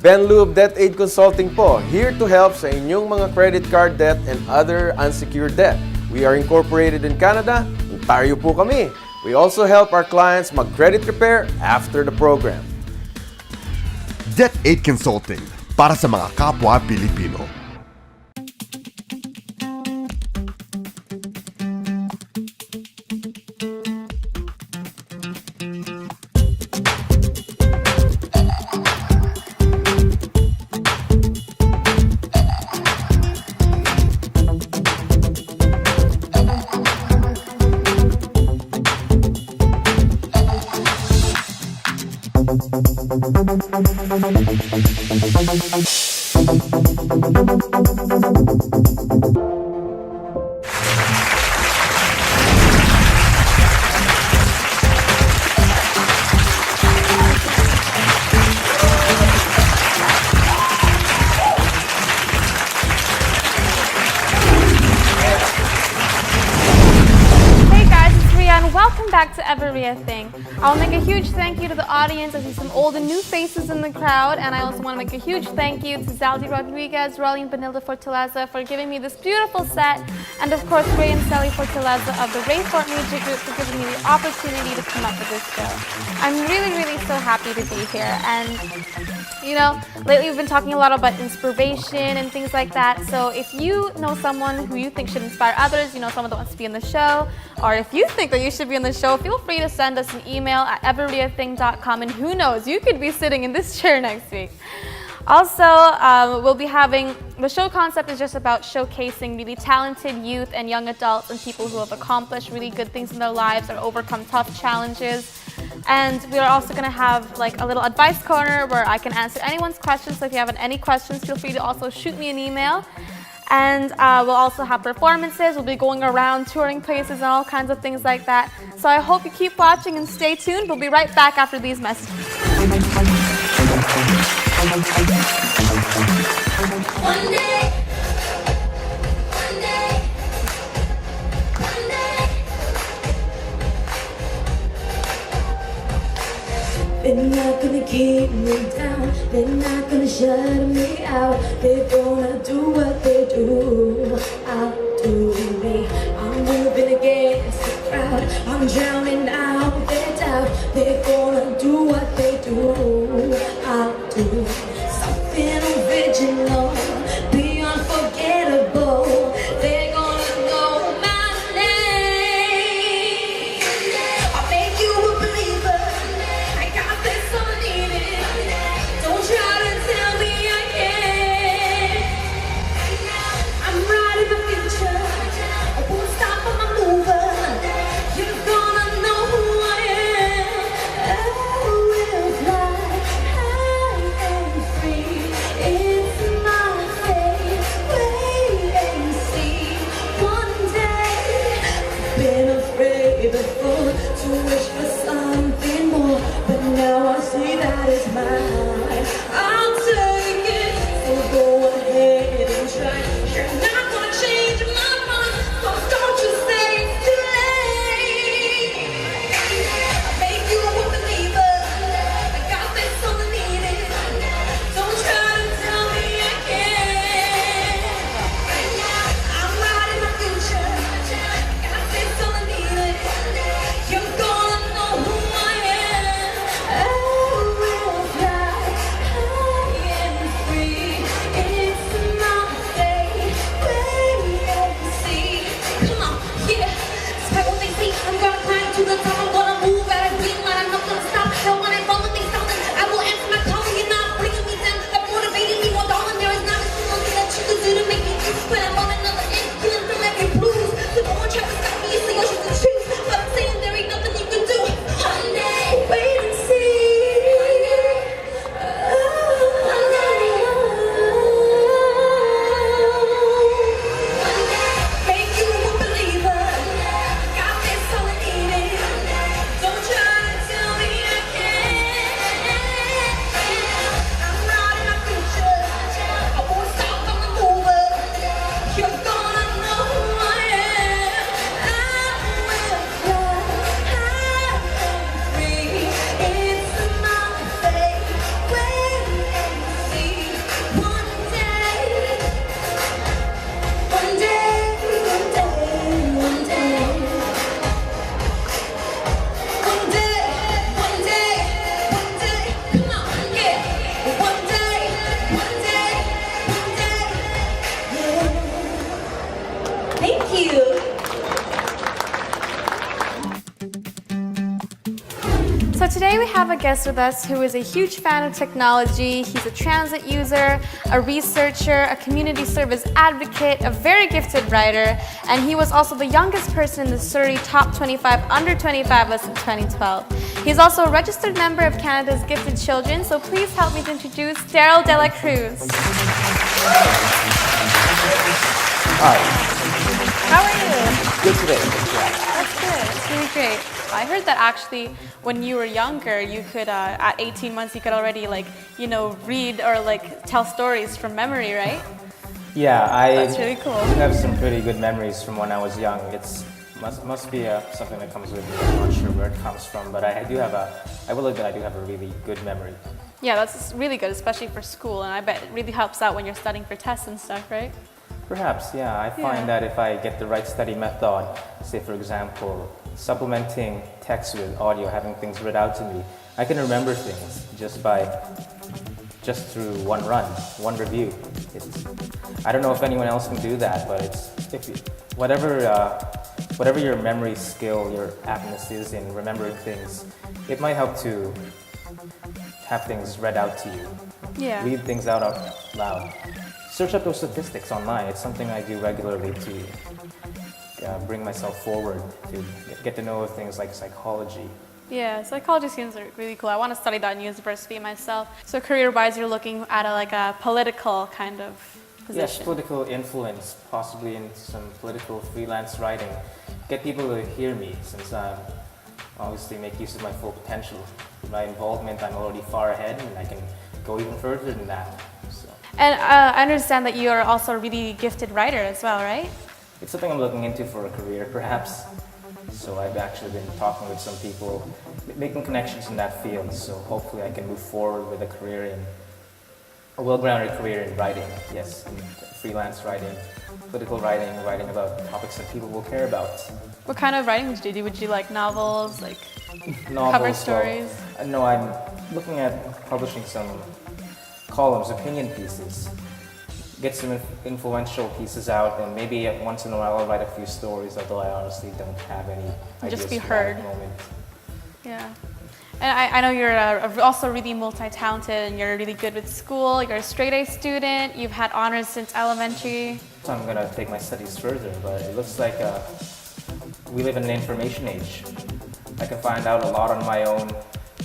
Ben Lu of Debt Aid Consulting po, here to help sa inyong mga credit card debt and other unsecured debt. We are incorporated in Canada, Ontario po kami. We also help our clients mag-credit repair after the program. Debt Aid Consulting para sa mga kapwa Pilipino. Welcome back to eveRIAthing. I'll make a huge thank you to the audience. I see some old and new faces in the crowd, and I also want to make a huge thank you to Zaldi Rodriguez, Rolly and Benilda Fortaleza for giving me this beautiful set, and of course Ray and Sally Fortaleza of the Ray Fort Music Group for giving me the opportunity to come up with this show. I'm really so happy to be here, and you know, lately we've been talking a lot about inspiration and things like that, so if you know someone who you think should inspire others, you know someone that wants to be in the show, or if you think that you should be in the show, feel free to send us an email at eveRIAthing.com, and who knows, you could be sitting in this chair next week. Also, we'll be having, the show concept is just about showcasing really talented youth and young adults and people who have accomplished really good things in their lives or overcome tough challenges. And we are also going to have like a little advice corner where I can answer anyone's questions. So if you have any questions, feel free to also shoot me an email. And we'll also have performances. We'll be going around touring places and all kinds of things like that. So I hope you keep watching and stay tuned. We'll be right back after these messages. One day. They're not gonna keep me down, they're not gonna shut me out, they're gonna do what they do, outdo me. I'm moving against the crowd, I'm drowning out their doubt, they're gonna do what they do, outdo me. Something original, be unforgettable, they're gonna know my name. I'll make you a believer, I got this unneeded. Don't try to tell me I can't. I'm right in the future, I won't stop, I'm a mover. You're gonna know who I am. I will fly high and free. It's my have a guest with us who is a huge fan of technology. He's a transit user, a researcher, a community service advocate, a very gifted writer, and he was also the youngest person in the Surrey Top 25 Under 25 list in 2012. He's also a registered member of Canada's Gifted Children, so please help me to introduce Daryl De La Cruz. Hi, How are you? good today. That's good. It's really great. I heard that actually when you were younger, you could, at 18 months, you could already read or tell stories from memory, right? Yeah, That's really cool. do have some pretty good memories from when I was young. It's must be something that comes with me. I'm not sure where it comes from, but I will admit I do have a really good memory. Yeah, that's really good, especially for school, and I bet it really helps out when you're studying for tests and stuff, right? Perhaps, yeah. I find that if I get the right study method, say for example, supplementing text with audio, having things read out to me, I can remember things just through one run, one review. I don't know if anyone else can do that, but whatever your memory skill, your aptness is in remembering things, it might help to have things read out to you. Yeah. Read things out loud. Search up those statistics online. It's something I do regularly to bring myself forward, to get to know things like psychology. Yeah, psychology seems really cool. I want to study that in university myself. So career-wise, you're looking at a political kind of position. Yes, political influence, possibly in some political freelance writing. Get people to hear me, since I obviously make use of my full potential. My involvement, I'm already far ahead, and I can go even further than that. So. And I understand that you are also a really gifted writer as well, right? It's something I'm looking into for a career, perhaps. So I've actually been talking with some people, making connections in that field. So hopefully I can move forward with a well-grounded career in writing. Yes, in freelance writing, political writing, writing about topics that people will care about. What kind of writing would you do? Would you like novels, Novels, cover stories? No, I'm looking at publishing some columns, opinion pieces. Get some influential pieces out, and maybe once in a while I'll write a few stories, although I honestly don't have any ideas Just be for that heard. at the moment. Yeah. And I know you're also really multi-talented, and you're really good with school. You're a straight-A student. You've had honors since elementary. So I'm going to take my studies further, but it looks like we live in an information age. I can find out a lot on my own,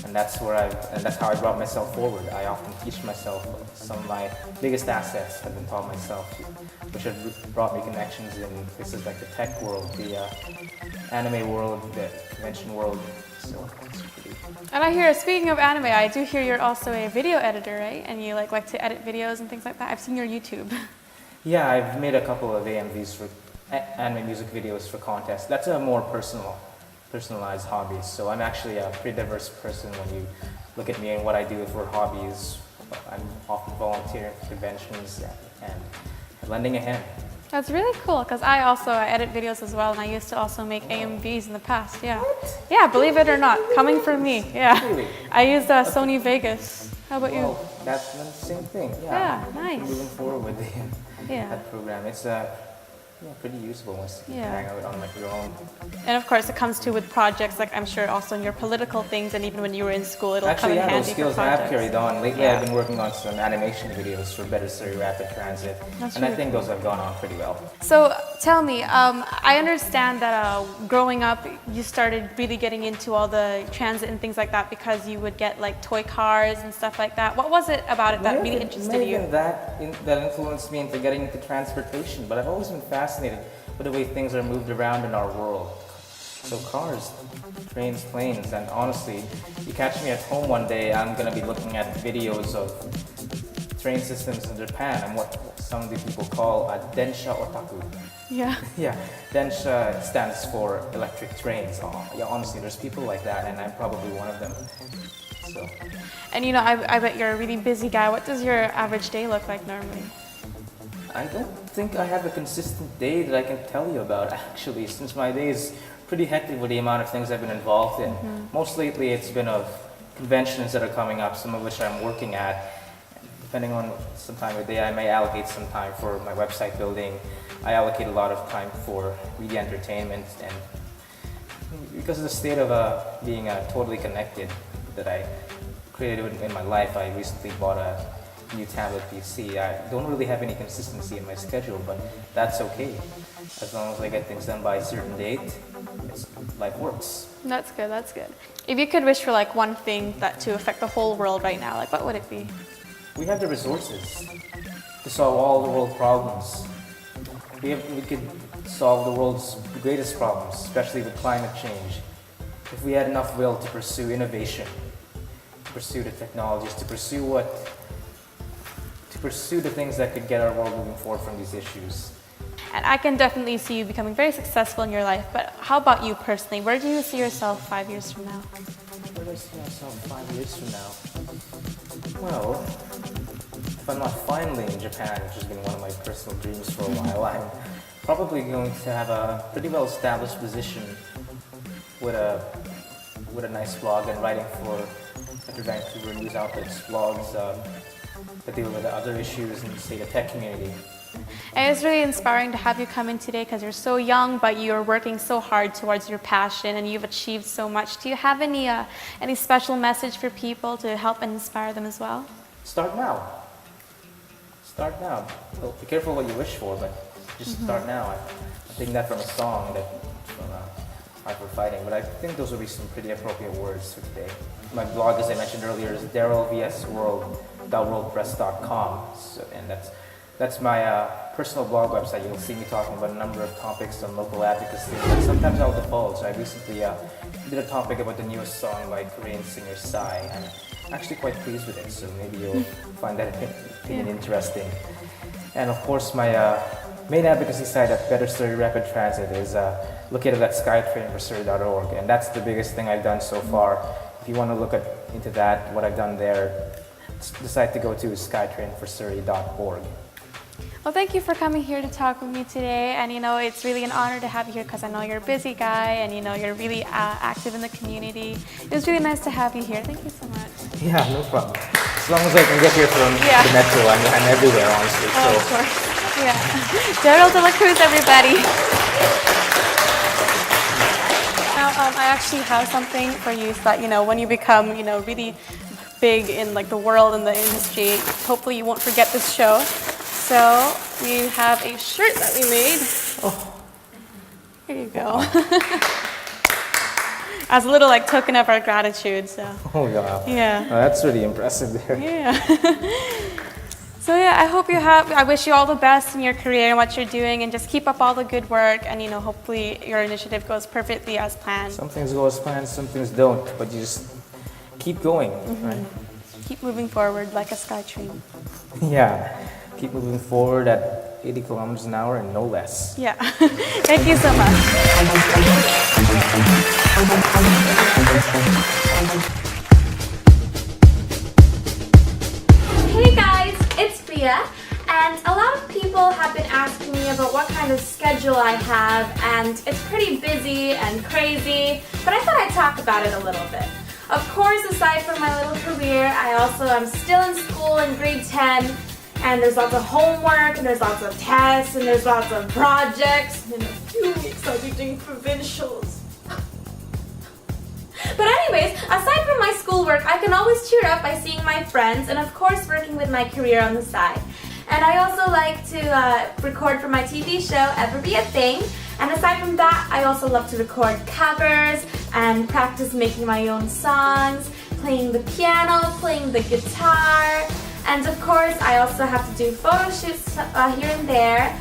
and that's how I brought myself forward. I often teach myself. Some of my biggest assets have been taught myself, which have brought me connections in places like the tech world, the anime world, the convention world. So it's pretty. And I hear, speaking of anime, I do hear you're also a video editor, right? And you like to edit videos and things like that. I've seen your YouTube. Yeah, I've made a couple of AMVs for anime music videos for contests. That's a more personalized hobbies. So I'm actually a pretty diverse person when you look at me and what I do for hobbies. I'm often volunteering for conventions and lending a hand. That's really cool, because I edit videos as well, and I used to also make AMVs in the past, yeah. What? Yeah, believe it or not, coming from me, yeah. Really? I used Sony Vegas. How about you? Oh, that's the same thing. Yeah, nice. Moving forward with Yeah. that program, it's pretty useful once you Yeah. hang out on your own. And of course, it comes to with projects, like I'm sure also in your political things, and even when you were in school, it'll come Actually, in those handy for skills I projects. have carried on. Lately, Yeah. I've been working on some animation videos for Better Surrey Rapid Transit, That's and I really think those have gone on pretty well. So tell me, I understand that growing up, you started really getting into all the transit and things like that because you would get like toy cars and stuff like that. What was it about it that really interested you? That influenced me into getting into transportation, but I've always been fascinated with the way things are moved around in our world. So cars, trains, planes, and honestly, you catch me at home one day, I'm gonna be looking at videos of train systems in Japan and what some of the people call a densha otaku. Yeah. Yeah, densha stands for electric trains. Oh, yeah, honestly, there's people like that, and I'm probably one of them. So. And you know, I bet you're a really busy guy. What does your average day look like normally? I don't think I have a consistent day that I can tell you about, actually, since my day is pretty hectic with the amount of things I've been involved in. Most lately, it's been of conventions that are coming up, some of which I'm working at. Depending on some time of day, I may allocate some time for my website building. I allocate a lot of time for media entertainment, and because of the state of being totally connected, that I created in my life. I recently bought a new tablet PC. I don't really have any consistency in my schedule, but that's okay. As long as I get things done by a certain date, life works. That's good, that's good. If you could wish for like one thing that to affect the whole world right now, like what would it be? We have the resources to solve all the world problems. We could solve the world's greatest problems, especially with climate change, if we had enough will to pursue innovation, to pursue the technologies, to pursue the things that could get our world moving forward from these issues. And I can definitely see you becoming very successful in your life, but how about you personally? Where do you see yourself 5 years from now? Where do I see myself 5 years from now? Well, if I'm not finally in Japan, which has been one of my personal dreams for a while, I'm probably going to have a pretty well established position with a nice blog and writing for the Vancouver news outlets, blogs that deal with other issues in, say, the tech community. And it's really inspiring to have you come in today because you're so young, but you're working so hard towards your passion and you've achieved so much. Do you have any special message for people to help and inspire them as well? Start now. Start now. Well, be careful what you wish for, but just start now. I think that from a song from Hyper Fighting, but I think those would be some pretty appropriate words for today. My blog, as I mentioned earlier, is darylvsworld.wordpress.com, and that's my personal blog website. You'll see me talking about a number of topics on local advocacy, but sometimes I'll divulge. I recently did a topic about the newest song by Korean singer Psy. I'm actually quite pleased with it, so maybe you'll find that opinion interesting. And of course, my main advocacy site at Better Surrey Rapid Transit is located at skytrainforsurrey.org, and that's the biggest thing I've done so far. If you want to look into that, what I've done there, the site to go to is skytrainforsurrey.org. Well, thank you for coming here to talk with me today, and it's really an honor to have you here because I know you're a busy guy and you're really active in the community. It was really nice to have you here. Thank you so much. Yeah, no problem. As long as I can get here from the metro, I'm everywhere, honestly. Oh, of course. Yeah. Daryl de la Cruz, everybody. Now, I actually have something for you so that, when you become, really big in like the world and the industry, hopefully you won't forget this show. So we have a shirt that we made. Oh, here you go. As a little token of our gratitude. So. Oh wow. Yeah. Oh, that's really impressive there. Yeah. So I wish you all the best in your career and what you're doing, and just keep up all the good work, and hopefully your initiative goes perfectly as planned. Some things go as planned, some things don't, but you just keep going, right? Keep moving forward like a sky train. Yeah. Keep moving forward at 80 kilometers an hour and no less. Yeah. Thank you so much. Hey guys, it's Bria, and a lot of people have been asking me about what kind of schedule I have, and it's pretty busy and crazy, but I thought I'd talk about it a little bit. Of course, aside from my little career, I also am still in school in grade 10, and there's lots of homework, and there's lots of tests, and there's lots of projects, and in a few weeks I'll be doing provincials. But anyways, aside from my schoolwork, I can always cheer up by seeing my friends, and of course working with my career on the side. And I also like to record for my TV show, eveRIAthing. And aside from that, I also love to record covers and practice making my own songs, playing the piano, playing the guitar. And of course, I also have to do photo shoots here and there.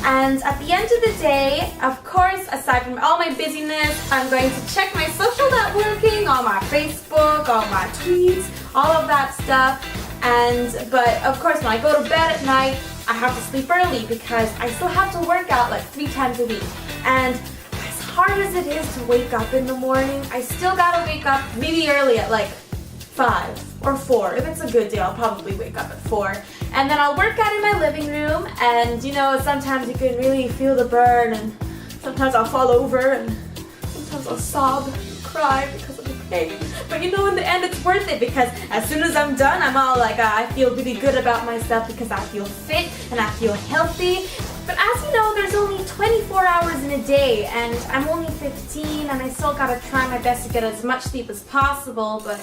And at the end of the day, of course, aside from all my busyness, I'm going to check my social networking, all my Facebook, all my tweets, all of that stuff. But of course, when I go to bed at night, I have to sleep early because I still have to work out like 3 times a week. And as hard as it is to wake up in the morning, I still gotta wake up maybe early at like 5 or 4. If it's a good day, I'll probably wake up at 4. And then I'll work out in my living room, and sometimes you can really feel the burn, and sometimes I'll fall over, and sometimes I'll sob and cry because of the pain. But in the end it's worth it, because as soon as I'm done, I'm all like, I feel really good about myself because I feel fit and I feel healthy. But as you know, there's only 24 hours in a day, and I'm only 15, and I still gotta try my best to get as much sleep as possible, but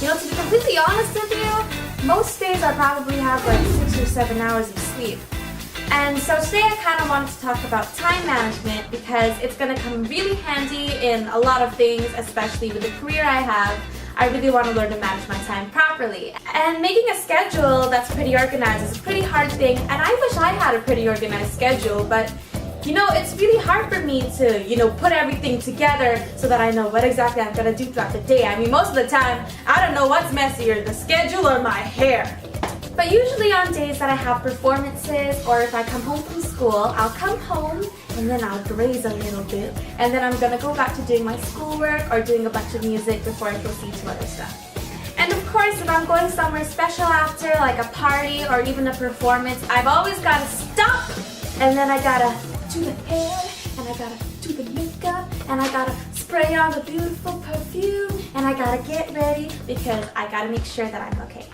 You know, to be completely honest with you, most days I probably have like 6 or 7 hours of sleep. And so today I kind of wanted to talk about time management because it's going to come really handy in a lot of things, especially with the career I have. I really want to learn to manage my time properly. And making a schedule that's pretty organized is a pretty hard thing, and I wish I had a pretty organized schedule, but you know, it's really hard for me to, put everything together so that I know what exactly I'm going to do throughout the day. I mean, most of the time, I don't know what's messier, the schedule or my hair. But usually on days that I have performances or if I come home from school, I'll come home and then I'll graze a little bit. And then I'm going to go back to doing my schoolwork or doing a bunch of music before I proceed to other stuff. And of course, if I'm going somewhere special after, like a party or even a performance, I've always got to stop and then I got to do the hair and I got to do the makeup and I got to spray on the beautiful perfume and I got to get ready because I got to make sure that I'm okay.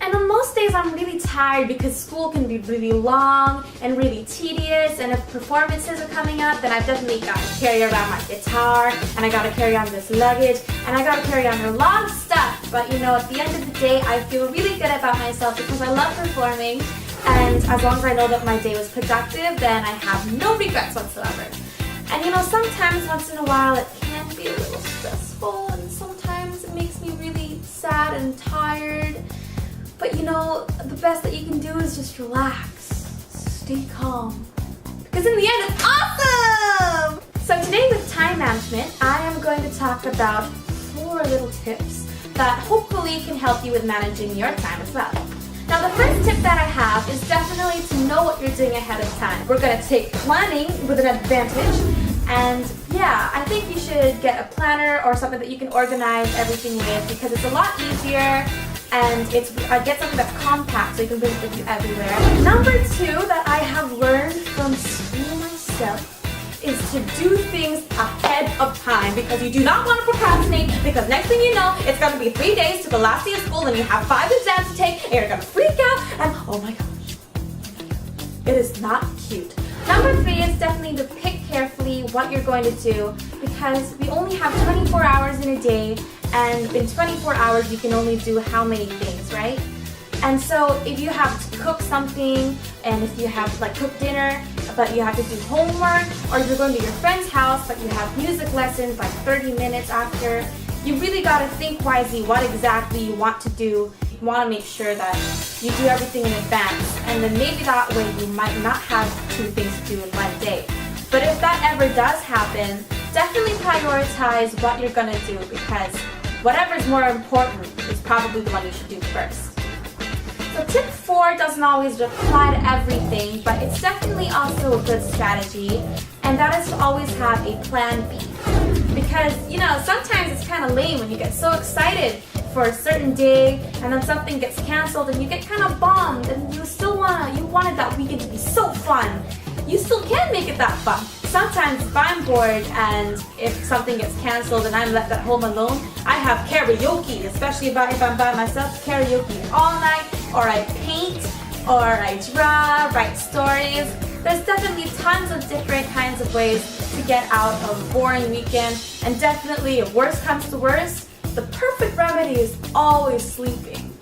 And on most days I'm really tired because school can be really long and really tedious, and if performances are coming up, then I've definitely got to carry around my guitar and I got to carry on this luggage and I got to carry on a lot of stuff. But at the end of the day, I feel really good about myself because I love performing, and as long as I know that my day was productive, then I have no regrets whatsoever. And sometimes once in a while it can be a little stressful and sometimes it makes me really sad and tired. But the best that you can do is just relax, stay calm, because in the end it's awesome! So today with time management, I am going to talk about 4 little tips that hopefully can help you with managing your time as well. Now the first tip that I have is definitely to know what you're doing ahead of time. We're going to take planning with an advantage. And yeah, I think you should get a planner or something that you can organize everything with because it's a lot easier and get something that's compact so you can bring it with you everywhere. Number 2 that I have learned from school myself is to do things ahead of time because you do not want to procrastinate, because next thing you know, it's going to be 3 days to the last day of school and you have 5 exams to take and you're going to freak out and oh my gosh, it is not cute. Number 3 is definitely to pick carefully what you're going to do because we only have 24 hours in a day, and in 24 hours you can only do how many things, right? And so if you have to cook something and if you have to cook dinner but you have to do homework, or if you're going to your friend's house but you have music lessons 30 minutes after, you really got to think wisely what exactly you want to do. You want to make sure that you do everything in advance, and then maybe that way you might not have 2 things to do in one day. But if that ever does happen, definitely prioritize what you're going to do because whatever's more important is probably the one you should do first. So tip 4 doesn't always apply to everything, but it's definitely also a good strategy, and that is to always have a plan B. Because, sometimes it's kind of lame when you get so excited for a certain day and then something gets canceled and you get kind of bummed and you wanted that weekend to be so fun. You still can make it that fun. Sometimes if I'm bored and if something gets canceled and I'm left at home alone, I have karaoke, especially if I'm by myself, karaoke all night, or I paint, or I draw, write stories. There's definitely tons of different kinds of ways to get out of a boring weekend, and definitely if worst comes to worst, the perfect remedy is always sleeping.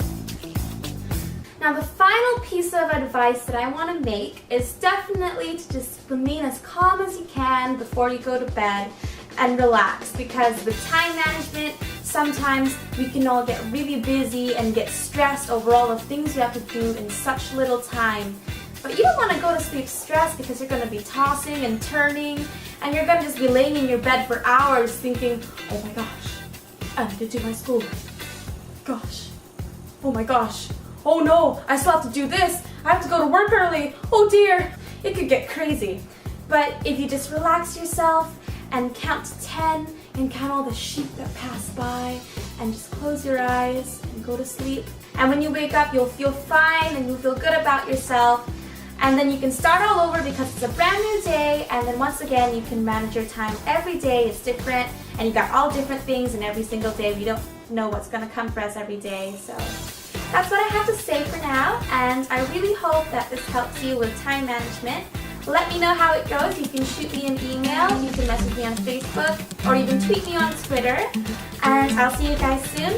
Now the final piece of advice that I want to make is definitely to just remain as calm as you can before you go to bed and relax, because with time management, sometimes we can all get really busy and get stressed over all the things you have to do in such little time. But you don't want to go to sleep stressed because you're going to be tossing and turning and you're going to just be laying in your bed for hours thinking, oh my gosh, I need to do my schoolwork. Gosh, oh my gosh, oh no, I still have to do this. I have to go to work early. Oh dear, it could get crazy. But if you just relax yourself and count to 10 and count all the sheep that pass by and just close your eyes and go to sleep. And when you wake up, you'll feel fine and you'll feel good about yourself. And then you can start all over because it's a brand new day, and then once again you can manage your time. Every day is different and you got all different things, and every single day we don't know what's going to come for us every day. So that's what I have to say for now, and I really hope that this helps you with time management. Let me know how it goes. You can shoot me an email, you can message me on Facebook, or you can tweet me on Twitter, and I'll see you guys soon.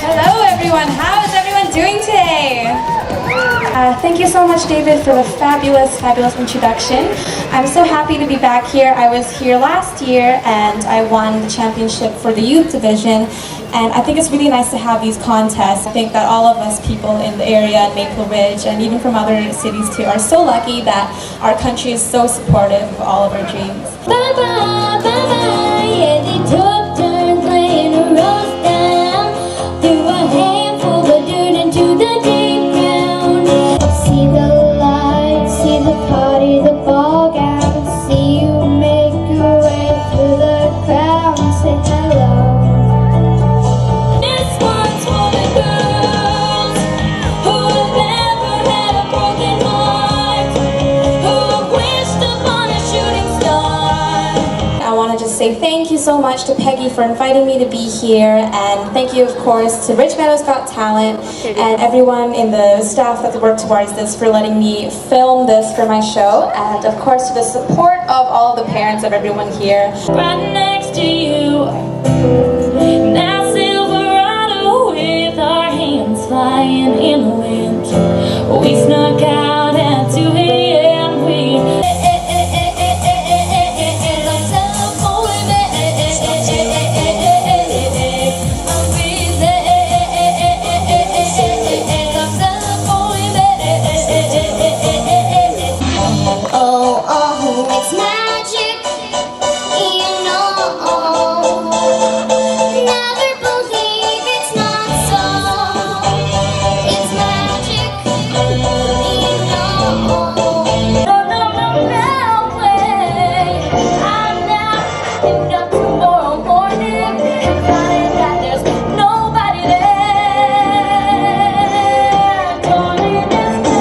Hello everyone, how is everyone doing today? Thank you so much, David, for the fabulous introduction. I'm so happy to be back here. I was here last year and I won the championship for the youth division, and I think it's really nice to have these contests. I think that all of us people in the area, in Maple Ridge, and even from other cities too, are so lucky that our country is so supportive of all of our dreams. Bye bye, bye bye, yeah, they took turns laying a rose down. Threw a handful of dirt into the deep ground. See the lights, see the party, the ball gown. See you make your way through the crowd and say hello. This one's for the girls who have never had a broken heart, who have wished upon a shooting star. I want to just say thank you so much to Peggy for inviting me to be here, and thank you of course to Rich Meadows Got Talent and everyone in the staff that worked towards this for letting me film this for my show, and of course to the support of all the parents of everyone here. Right next to you, that Silverado with our hands flying in the wind. We snuck out at 2 a.m. We it's magic, you know. Never believe it's not so. It's magic, you know. No way. I'm not waking up tomorrow morning and finding that there's nobody there. Darling, there's no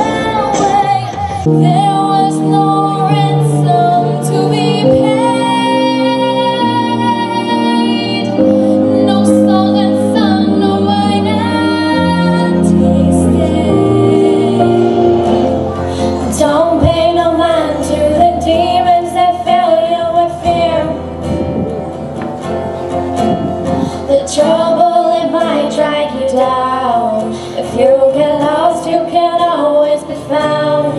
way. There was no ransom to be paid. No song unsung, no wine untasted. Don't pay no mind to the demons that fill you with fear. The trouble, it might drag you down. If you get lost, you can always be found.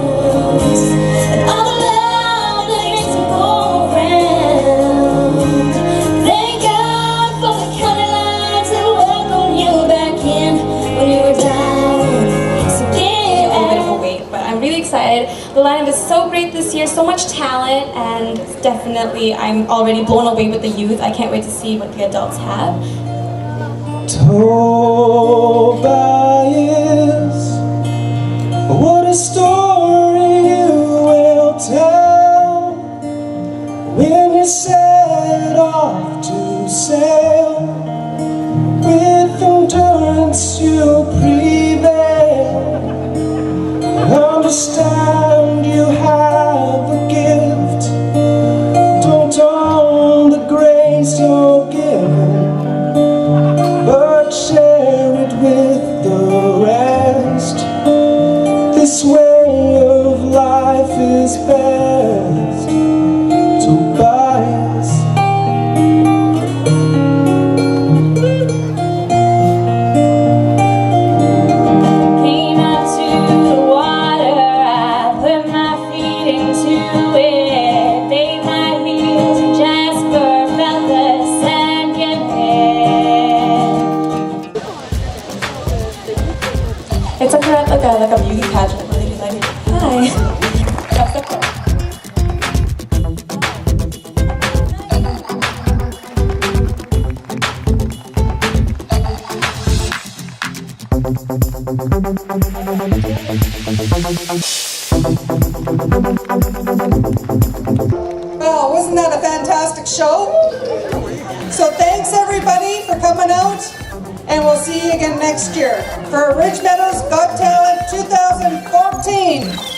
And all the love that makes you go around. Thank God for the county lines that welcome you back in when you were down. So get A little bit of a wait, but I'm really excited. The lineup is so great this year, so much talent, and definitely I'm already blown away with the youth. I can't wait to see what the adults have. Tobias, what a story you will tell when you set off to sail. With endurance you'll prevail. Understand you have so biased. Came out to the water, I put my feet into it, made my heels in jasper, felt the sand get wet. It's like a beauty pageant where they do like, hi. That's the point. Well, wasn't that a fantastic show? So thanks everybody for coming out, and we'll see you again next year for Ridge Meadows Got Talent 2014.